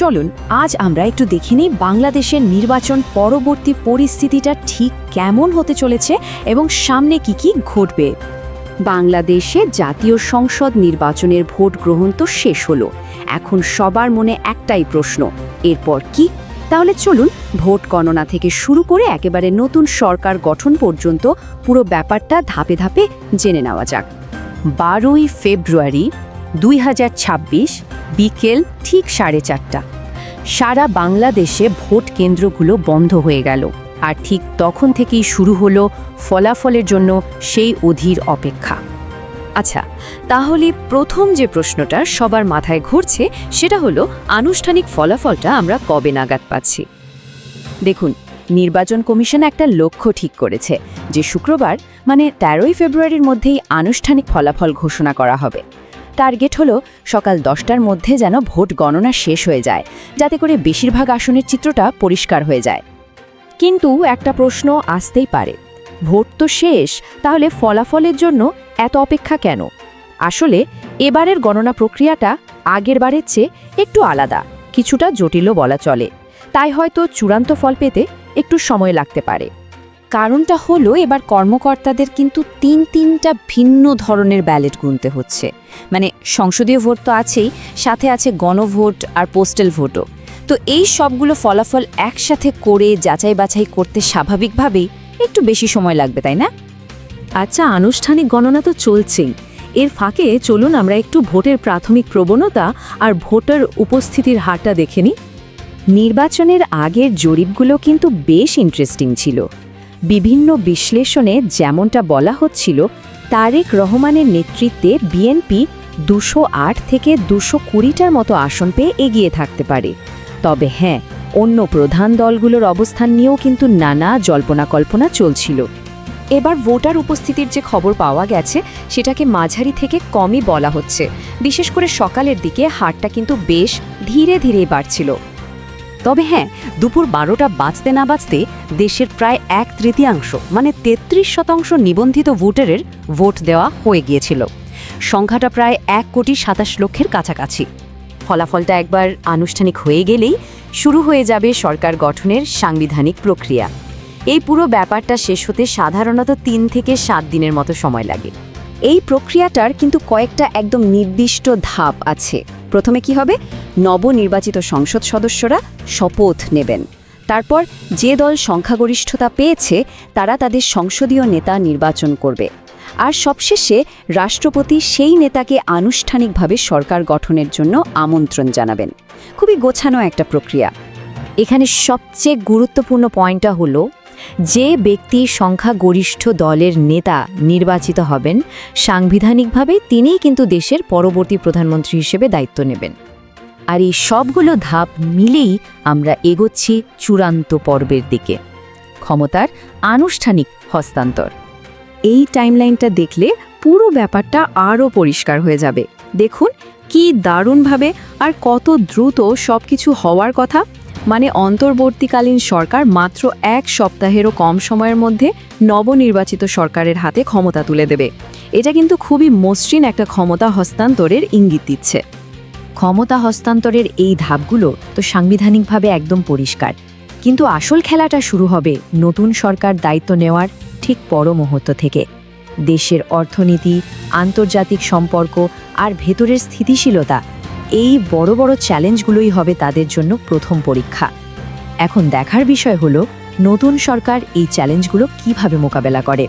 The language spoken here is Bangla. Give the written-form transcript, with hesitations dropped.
চলুন আজ আমরা একটু দেখে নিই বাংলাদেশের নির্বাচন পরবর্তী পরিস্থিতিটা ঠিক কেমন হতে চলেছে এবং সামনে কি ঘটবে। বাংলাদেশে জাতীয় সংসদ নির্বাচনের ভোট গ্রহণ তো শেষ হলো। এখন সবার মনে একটাই প্রশ্ন, এরপর কি? তাহলে চলুন ভোট গণনা থেকে শুরু করে একেবারে নতুন সরকার গঠন পর্যন্ত পুরো ব্যাপারটা ধাপে ধাপে জেনে নেওয়া যাক। 12ই ফেব্রুয়ারি 2026 বিকেল ঠিক 4:30 সারা বাংলাদেশে ভোট কেন্দ্রগুলো বন্ধ হয়ে গেল। আর ঠিক তখন থেকেই শুরু হলো ফলাফলের জন্য সেই অধীর অপেক্ষা। আচ্ছা, তাহলে প্রথম যে প্রশ্নটা সবার মাথায় ঘুরছে সেটা হলো আনুষ্ঠানিক ফলাফলটা আমরা কবে নাগাদ পাচ্ছি। দেখুন, নির্বাচন কমিশন একটা লক্ষ্য ঠিক করেছে যে শুক্রবার মানে 13ই ফেব্রুয়ারির মধ্যেই আনুষ্ঠানিক ফলাফল ঘোষণা করা হবে। টার্গেট হলো সকাল 10টার মধ্যে যেন ভোট গণনা শেষ হয়ে যায়, যাতে করে বেশিরভাগ আসনের চিত্রটা পরিষ্কার হয়ে যায়। কিন্তু একটা প্রশ্ন আসতেই পারে, ভোট তো শেষ, তাহলে ফলাফলের জন্য এত অপেক্ষা কেন? আসলে এবারের গণনা প্রক্রিয়াটা আগের বারের চেয়ে একটু আলাদা, কিছুটা জটিলও বলা চলে। তাই হয়তো চূড়ান্ত ফল পেতে একটু সময় লাগতে পারে। কারণটা হলো এবার কর্মকর্তাদের কিন্তু তিনটা ভিন্ন ধরনের ব্যালট গুনতে হচ্ছে। মানে সংসদীয় ভোট তো আছেই, সাথে আছে গণভোট আর পোস্টাল ভোটও। তো এই সবগুলো ফলাফল একসাথে করে যাচাই বাছাই করতে স্বাভাবিকভাবেই একটু বেশি সময় লাগবে, তাই না? আচ্ছা, আনুষ্ঠানিক গণনা তো চলছেই, এর ফাঁকে চলুন আমরা একটু ভোটের প্রাথমিক প্রবণতা আর ভোটার উপস্থিতির হারটা দেখে নিই। নির্বাচনের আগের জরিপগুলো কিন্তু বেশ ইন্টারেস্টিং ছিল। বিভিন্ন বিশ্লেষণে যেমনটা বলা হচ্ছিল, তারেক রহমানের নেতৃত্বে বিএনপি 208 থেকে 220টার মতো আসন পেয়ে এগিয়ে থাকতে পারে। তবে হ্যাঁ, অন্য প্রধান দলগুলোর অবস্থান নিয়েও কিন্তু নানা জল্পনা-কল্পনা চলছিল। এবার ভোটার উপস্থিতির যে খবর পাওয়া গেছে সেটাকে মাঝারি থেকে কমই বলা হচ্ছে। বিশেষ করে সকালের দিকে হারটা কিন্তু বেশ ধীরে ধীরে বাড়ছিল। তবে হ্যাঁ, দুপুর 12টা বাজতে না বাজতে দেশের প্রায় 1/3 মানে 33% নিবন্ধিত ভোটারের ভোট দেওয়া হয়ে গিয়েছিল। সংখ্যাটা প্রায় 1,27,00,000-এর কাছাকাছি। ফলাফলটা একবার আনুষ্ঠানিক হয়ে গেলেই শুরু হয়ে যাবে সরকার গঠনের সাংবিধানিক প্রক্রিয়া। এই পুরো ব্যাপারটা শেষ হতে সাধারণত 3 থেকে 7 দিনের মতো সময় লাগে। এই প্রক্রিয়াটার কিন্তু কয়েকটা একদম নির্দিষ্ট ধাপ আছে। প্রথমে কি হবে? নবনির্বাচিত সংসদ সদস্যরা শপথ নেবেন। তারপর যে দল সংখ্যাগরিষ্ঠতা পেয়েছে তারা তাদের সংসদীয় নেতা নির্বাচন করবে। আর সবশেষে রাষ্ট্রপতি সেই নেতাকে আনুষ্ঠানিকভাবে সরকার গঠনের জন্য আমন্ত্রণ জানাবেন। খুবই গোছানো একটা প্রক্রিয়া। এখানে সবচেয়ে গুরুত্বপূর্ণ পয়েন্টটা হলো, যে ব্যক্তি সংখ্যাগরিষ্ঠ দলের নেতা নির্বাচিত হবেন সাংবিধানিকভাবে তিনিই কিন্তু দেশের পরবর্তী প্রধানমন্ত্রী হিসেবে দায়িত্ব নেবেন। আর এই সবগুলো ধাপ মিলেই আমরা এগোচ্ছি চূড়ান্ত পর্বের দিকে, ক্ষমতার আনুষ্ঠানিক হস্তান্তর। এই টাইমলাইনটা দেখলে পুরো ব্যাপারটা আরও পরিষ্কার হয়ে যাবে। দেখুন কি দারুণভাবে আর কত দ্রুত সবকিছু হওয়ার কথা। মানে অন্তর্বর্তীকালীন সরকার মাত্র 1 সপ্তাহেরও কম সময়ের মধ্যে নবনির্বাচিত সরকারের হাতে ক্ষমতা তুলে দেবে। এটা কিন্তু খুবই মসৃণ একটা ক্ষমতা হস্তান্তরের ইঙ্গিত দিচ্ছে। ক্ষমতা হস্তান্তরের এই ধাপগুলো তো সাংবিধানিকভাবে একদম পরিষ্কার, কিন্তু আসল খেলাটা শুরু হবে নতুন সরকার দায়িত্ব নেওয়ার ঠিক পর মুহূর্ত থেকে। দেশের অর্থনীতি, আন্তর্জাতিক সম্পর্ক আর ভেতরের স্থিতিশীলতা, এই বড় বড় চ্যালেঞ্জগুলোই হবে তাদের জন্য প্রথম পরীক্ষা। এখন দেখার বিষয় হলো নতুন সরকার এই চ্যালেঞ্জগুলো কিভাবে মোকাবেলা করে।